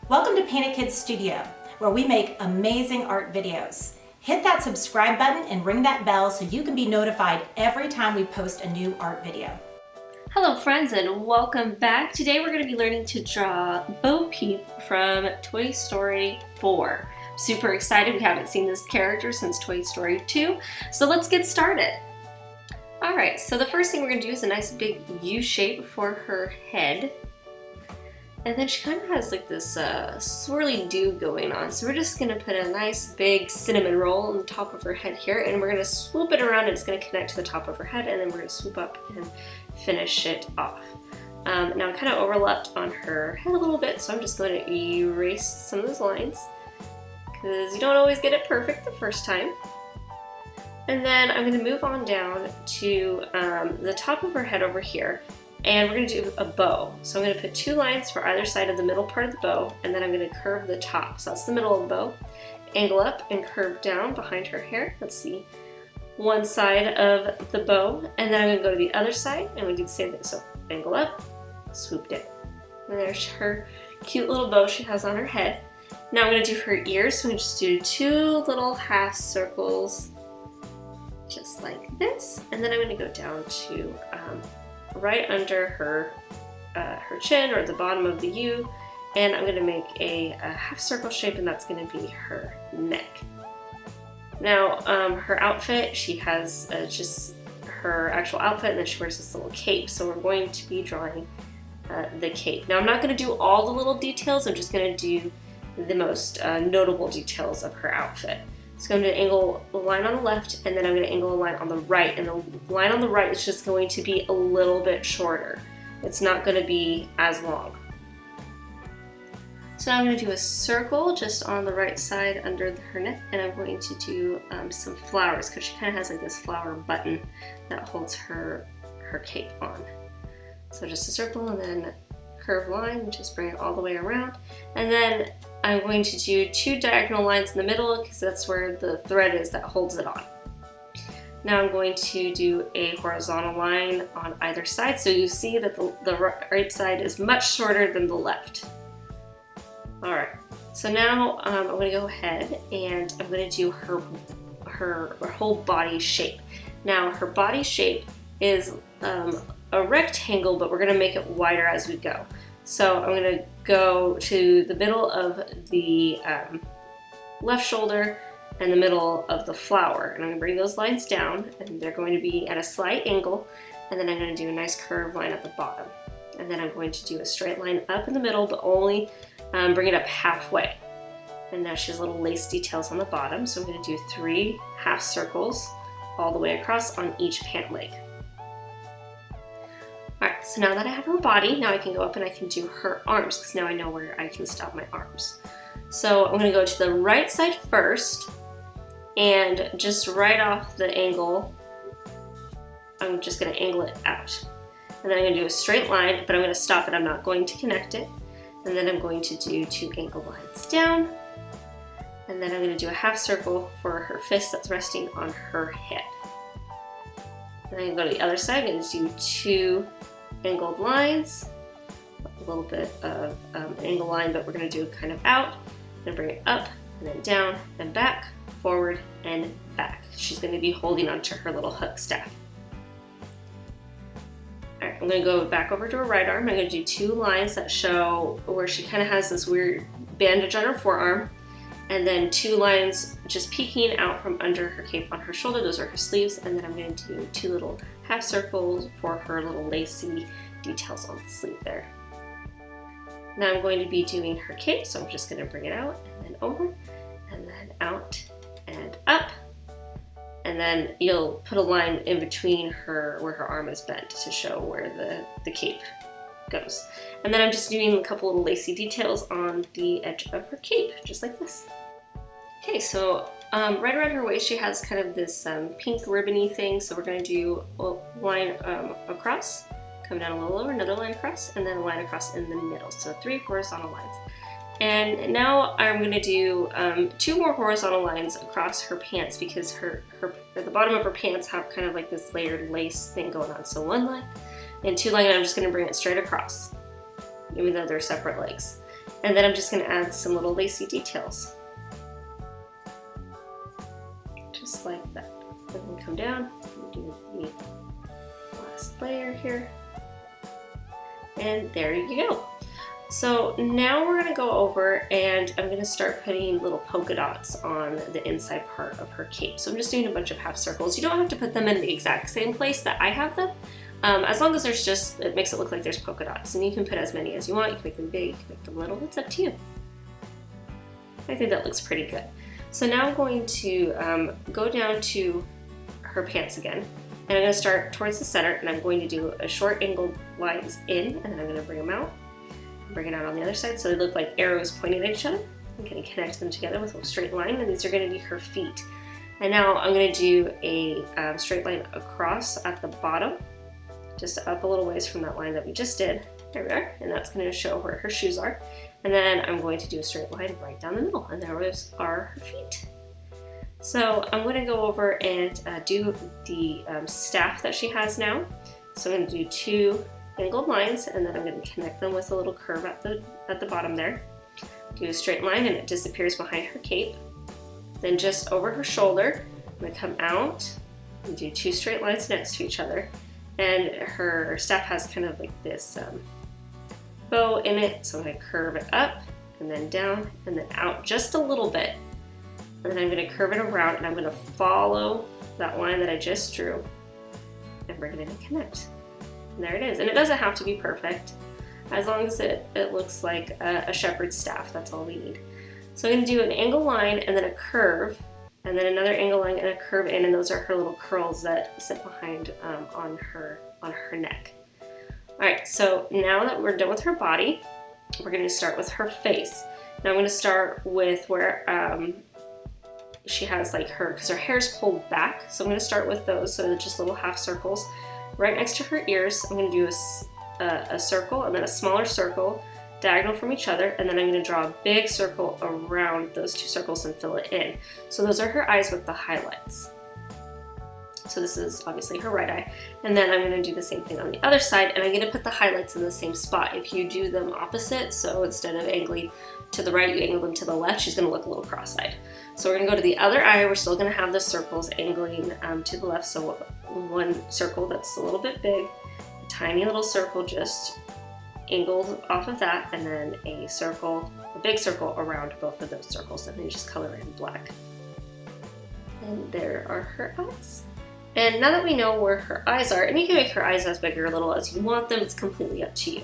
Welcome to Painted Kids Studio, where we make amazing art videos. Hit that subscribe button and ring that bell so you can be notified every time we post a new art video. Hello friends and welcome back. Today we're going to be learning to draw Bo Peep from Toy Story 4. I'm super excited. We haven't seen this character since Toy Story 2, so let's get started. Alright, so the first thing we're going to do is a nice big U shape for her head. And then she kind of has like this swirly dew going on. So we're just going to put a nice big cinnamon roll on the top of her head here, and we're going to swoop it around and it's going to connect to the top of her head, and then we're going to swoop up and finish it off. Now it kind of overlapped on her head a little bit, so I'm just going to erase some of those lines because you don't always get it perfect the first time. And then I'm going to move on down to the top of her head over here. And we're going to do a bow. So I'm going to put two lines for either side of the middle part of the bow, and then I'm going to curve the top. So that's the middle of the bow. Angle up and curve down behind her hair. Let's see, one side of the bow, and then I'm going to go to the other side, and we do the same thing. So angle up, swoop down. And there's her cute little bow she has on her head. Now I'm going to do her ears. So I'm going to just do two little half circles, just like this. And then I'm going to go down to right under her chin, or the bottom of the U, and I'm going to make a half circle shape, and that's going to be her neck. Now her outfit, she has just her actual outfit, and then she wears this little cape, so we're going to be drawing the cape. Now I'm not going to do all the little details, I'm just going to do the most notable details of her outfit. So I'm going to angle a line on the left, and then I'm going to angle a line on the right, and the line on the right is just going to be a little bit shorter. It's not going to be as long. So now I'm going to do a circle just on the right side under her neck, and I'm going to do some flowers because she kind of has like this flower button that holds her cape on. So just a circle and then curved line, and just bring it all the way around. And then I'm going to do two diagonal lines in the middle because that's where the thread is that holds it on. Now I'm going to do a horizontal line on either side, so you see that the right side is much shorter than the left. Alright, so now I'm going to go ahead and I'm going to do her whole body shape. Now her body shape is a rectangle, but we're going to make it wider as we go. So I'm going to go to the middle of the left shoulder and the middle of the flower, and I'm going to bring those lines down, and they're going to be at a slight angle, and then I'm going to do a nice curved line at the bottom, and then I'm going to do a straight line up in the middle, but only bring it up halfway. And now she has little lace details on the bottom, so I'm going to do 3 half circles all the way across on each pant leg. Alright, so now that I have her body, now I can go up and I can do her arms, because now I know where I can stop my arms. So I'm going to go to the right side first, and just right off the angle, I'm just going to angle it out. And then I'm going to do a straight line, but I'm going to stop it, I'm not going to connect it. And then I'm going to do 2 angle lines down, and then I'm going to do a half circle for her fist that's resting on her head. And then I'm going to go to the other side, I'm going to do 2 angled lines, a little bit of an angle line, but we're going to do kind of out, and bring it up, and then down, and back, forward, and back. She's going to be holding onto her little hook staff. Alright, I'm going to go back over to her right arm. I'm going to do 2 lines that show where she kind of has this weird bandage on her forearm, and then 2 lines just peeking out from under her cape on her shoulder. Those are her sleeves, and then I'm going to do 2 little half circles for her little lacy details on the sleeve there. Now I'm going to be doing her cape, so I'm just going to bring it out and then over, and then out and up, and then you'll put a line in between her where her arm is bent to show where the cape goes. And then I'm just doing a couple little lacy details on the edge of her cape, just like this. Okay, so right around her waist she has kind of this pink ribbony thing, so we're going to do a line across, come down a little lower, another line across, and then a line across in the middle, so 3 horizontal lines. And now I'm going to do 2 more horizontal lines across her pants, because at the bottom of her pants have kind of like this layered lace thing going on. So 1 line and 2 lines, I'm just going to bring it straight across, even though they're separate legs. And then I'm just gonna add some little lacy details. Just like that. Then we come down and do the last layer here. And there you go. So now we're gonna go over and I'm gonna start putting little polka dots on the inside part of her cape. So I'm just doing a bunch of half circles. You don't have to put them in the exact same place that I have them. As long as there's just, it makes it look like there's polka dots. And you can put as many as you want. You can make them big, you can make them little, it's up to you. I think that looks pretty good. So now I'm going to go down to her pants again. And I'm gonna start towards the center and I'm going to do a short angled lines in, and then I'm gonna bring them out. Bring it out on the other side so they look like arrows pointing at each other. I'm going to connect them together with a straight line, and these are going to be her feet. And now I'm going to do a straight line across at the bottom, just up a little ways from that line that we just did. There we are, and that's going to show where her shoes are. And then I'm going to do a straight line right down the middle, and there are her feet. So I'm going to go over and do the staff that she has now. So I'm going to do 2 angled lines, and then I'm going to connect them with a little curve at the bottom there. Do a straight line and it disappears behind her cape. Then just over her shoulder, I'm going to come out and do 2 straight lines next to each other. And her staff has kind of like this bow in it, so I'm going to curve it up and then down and then out just a little bit. And then I'm going to curve it around and I'm going to follow that line that I just drew and bring it in and connect. And there it is. And it doesn't have to be perfect. As long as it looks like a shepherd's staff, that's all we need. So I'm going to do an angle line and then a curve, and then another angle line and a curve in, and those are her little curls that sit behind on her neck. All right, so now that we're done with her body, we're going to start with her face. Now I'm going to start with where she has like because her hair's pulled back. So I'm going to start with those, so they're just little half circles. Right next to her ears, I'm going to do a circle and then a smaller circle diagonal from each other, and then I'm going to draw a big circle around those 2 circles and fill it in. So those are her eyes with the highlights. So this is obviously her right eye. And then I'm going to do the same thing on the other side, and I'm going to put the highlights in the same spot. If you do them opposite, so instead of angling to the right, you angle them to the left, she's going to look a little cross-eyed. So we're going to go to the other eye. We're still going to have the circles angling to the left. So 1 circle that's a little bit big, a tiny little circle just angled off of that, and then a big circle around both of those circles, and then just color in black. And there are her eyes. And now that we know where her eyes are, and you can make her eyes as big or little as you want them, it's completely up to you.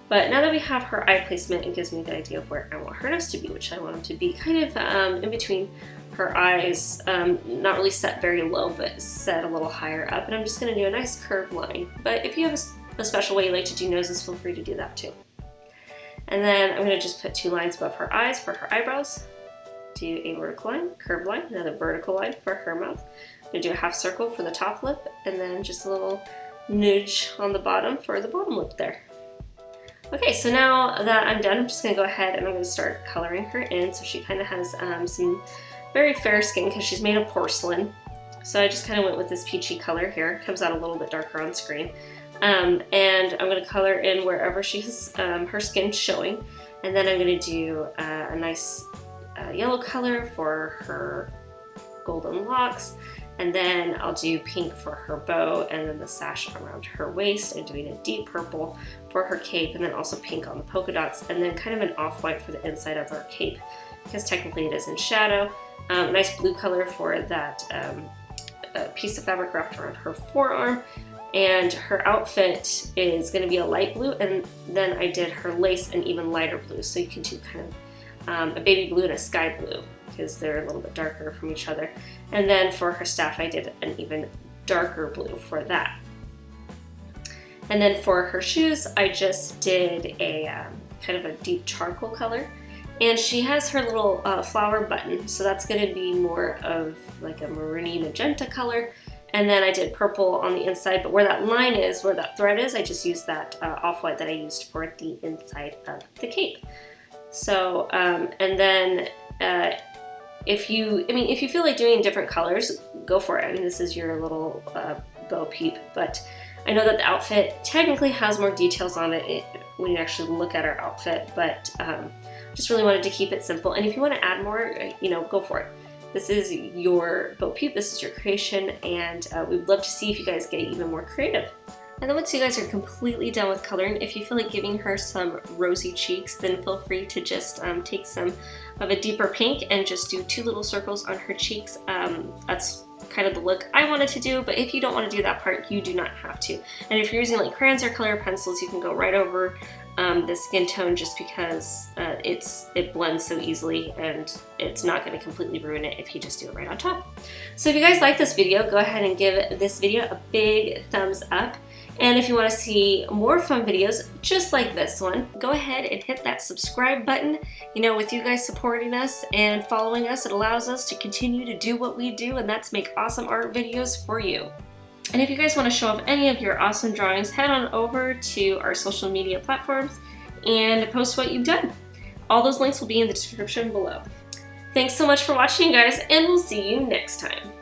But now that we have her eye placement, it gives me the idea of where I want her nose to be, which I want them to be kind of in between her eyes, not really set very low, but set a little higher up. And I'm just going to do a nice curved line. But if you have a special way you like to do noses, feel free to do that too. And then I'm going to just put 2 lines above her eyes for her eyebrows. Do a vertical line, curved line, another vertical line for her mouth. I'm going to do a half circle for the top lip, and then just a little nudge on the bottom for the bottom lip there. Okay, so now that I'm done, I'm just going to go ahead and I'm going to start coloring her in. So she kind of has some very fair skin because she's made of porcelain. So I just kind of went with this peachy color here. It comes out a little bit darker on screen. And I'm going to color in wherever she's her skin's showing. And then I'm going to do a nice yellow color for her golden locks. And then I'll do pink for her bow, and then the sash around her waist, and doing a deep purple for her cape, and then also pink on the polka dots, and then kind of an off-white for the inside of her cape, because technically it is in shadow. Nice blue color for that piece of fabric wrapped around her forearm. And her outfit is going to be a light blue, and then I did her lace an even lighter blue, so you can do kind of a baby blue and a sky blue, because they're a little bit darker from each other. And then for her staff, I did an even darker blue for that. And then for her shoes, I just did a kind of a deep charcoal color. And she has her little flower button, so that's going to be more of like a maroony magenta color. And then I did purple on the inside, but where that line is, where that thread is, I just used that off-white that I used for the inside of the cape. So, and then if you feel like doing different colors, go for it. I mean, this is your little Bo Peep, but I know that the outfit technically has more details on it when you actually look at her outfit, but Just really wanted to keep it simple. And if you want to add more, go for it. This is your Bo Peep, this is your creation, and we'd love to see if you guys get even more creative. And then once you guys are completely done with coloring, if you feel like giving her some rosy cheeks, then feel free to just take some of a deeper pink and just do 2 little circles on her cheeks. That's kind of the look I wanted to do, but if you don't want to do that part, you do not have to. And if you're using like crayons or color pencils, you can go right over the skin tone just because it blends so easily and it's not going to completely ruin it if you just do it right on top. So if you guys like this video, go ahead and give this video a big thumbs up. And if you want to see more fun videos just like this one, go ahead and hit that subscribe button. With you guys supporting us and following us, it allows us to continue to do what we do, and that's make awesome art videos for you. And if you guys want to show off any of your awesome drawings, head on over to our social media platforms and post what you've done. All those links will be in the description below. Thanks so much for watching, guys, and we'll see you next time.